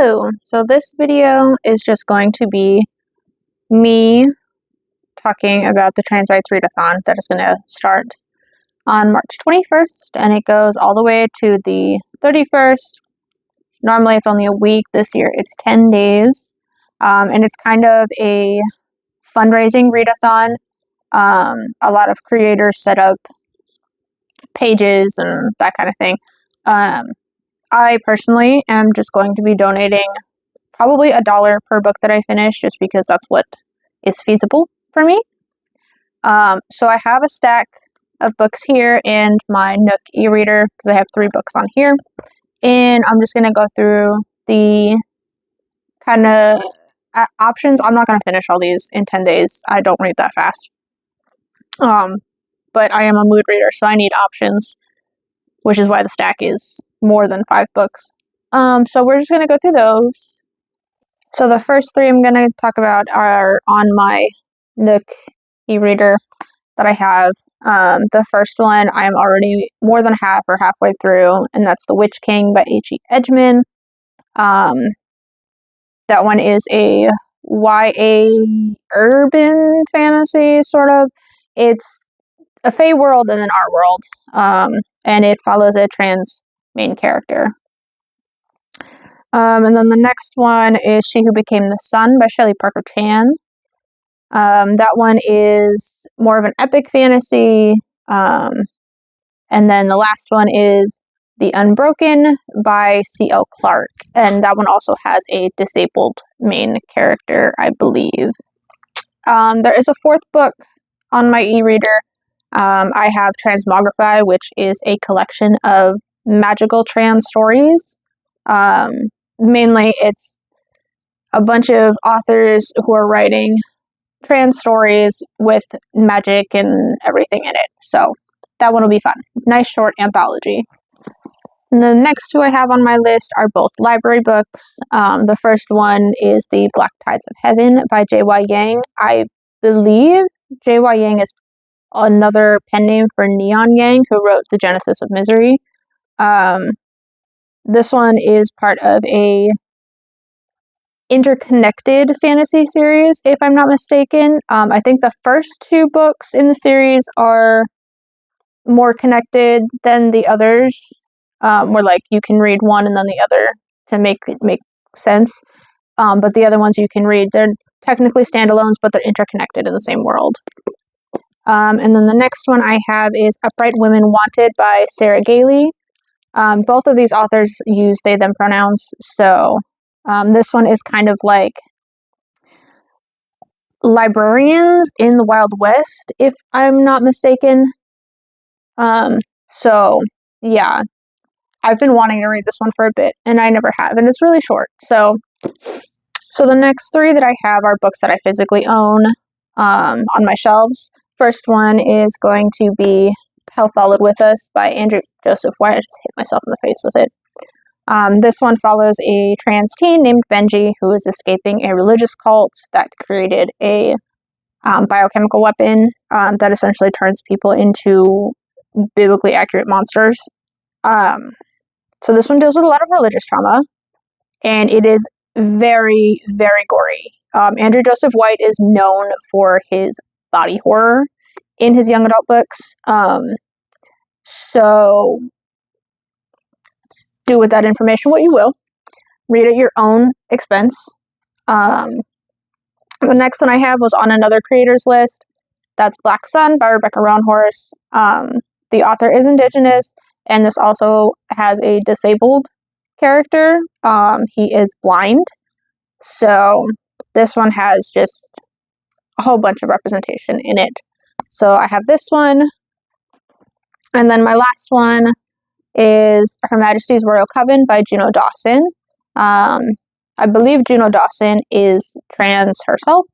Hello, so this video is just going to be me talking about the Trans Rights Readathon that is going to start on March 21st, and it goes all the way to the 31st. Normally it's only a week. This year it's 10 days, and it's kind of a fundraising readathon. A lot of creators set up pages and that kind of thing. I personally am just going to be donating probably $1 per book that I finish, just because that's what is feasible for me. So I have a stack of books here and my Nook e-reader, because I have 3 books on here, and I'm just going to go through the kind of options. I'm not going to finish all these in 10 days. I don't read that fast. But I am a mood reader, so I need options, which is why the stack is more than 5 books. So we're just going to go through those. So the first 3 I'm going to talk about are on my Nook e-reader that I have. The first one I'm already more than halfway through, and that's The Witch King by H.E. Edgman. That one is a YA urban fantasy, sort of. It's a fae world and an art world, and it follows a trans main character. And then the next one is She Who Became the Sun by Shelley Parker Chan. That one is more of an epic fantasy. And then the last one is The Unbroken by C.L. Clark. And that one also has a disabled main character, I believe. There is a 4th book on my e-reader. I have Transmogrify, which is a collection of magical trans stories. Mainly it's a bunch of authors who are writing trans stories with magic and everything in it. So that one will be fun. Nice short anthology. And the next 2 I have on my list are both library books. The first one is The Black Tides of Heaven by J.Y. Yang. I believe J.Y. Yang is another pen name for Neon Yang, who wrote The Genesis of Misery. This one is part of a interconnected fantasy series, if I'm not mistaken. I think the first 2 books in the series are more connected than the others, where like you can read one and then the other to make sense. But the other ones you can read, they're technically standalones, but they're interconnected in the same world. And then the next one I have is Upright Women Wanted by Sarah Gailey. Both of these authors use they, them pronouns, so this one is kind of like librarians in the Wild West, if I'm not mistaken. So yeah, I've been wanting to read this one for a bit, and I never have, and it's really short. So the next 3 that I have are books that I physically own on my shelves. First one is going to be Hell Followed With Us by Andrew Joseph White. I just hit myself in the face with it. This one follows a trans teen named Benji who is escaping a religious cult that created a biochemical weapon that essentially turns people into biblically accurate monsters. So this one deals with a lot of religious trauma, and it is very, very gory. Andrew Joseph White is known for his body horror in his young adult books. So do with that information what you will. Read at your own expense. The next one I have was on another creator's list. That's Black Sun by Rebecca Roanhorse. The author is Indigenous, and this also has a disabled character. He is blind. So this one has just a whole bunch of representation in it. So I have this one. And then my last one is Her Majesty's Royal Coven by Juno Dawson. I believe Juno Dawson is trans herself,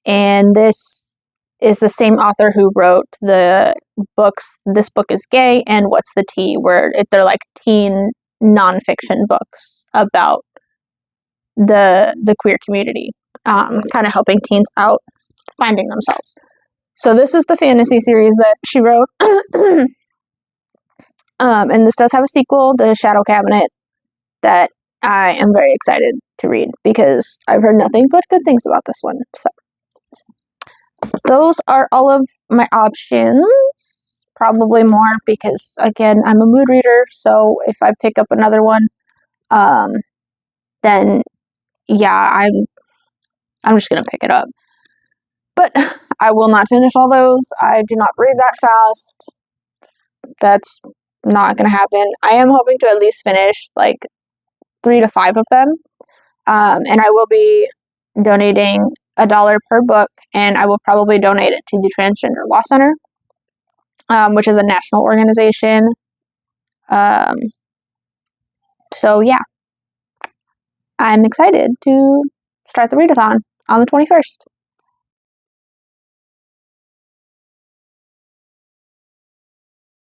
and this is the same author who wrote the books This Book is Gay and What's the Tea, where they're like teen nonfiction books about the queer community, kind of helping teens out finding themselves. So this is the fantasy series that she wrote. And this does have a sequel, The Shadow Cabinet, that I am very excited to read because I've heard nothing but good things about this one. So those are all of my options. Probably more because, again, I'm a mood reader, so if I pick up another one, then yeah, I'm just gonna pick it up. But I will not finish all those. I do not read that fast. That's not gonna happen. I am hoping to at least finish like 3 to 5 of them, and I will be donating $1 per book, and I will probably donate it to the Transgender Law Center, which is a national organization. So yeah, I'm excited to start the readathon on the 21st.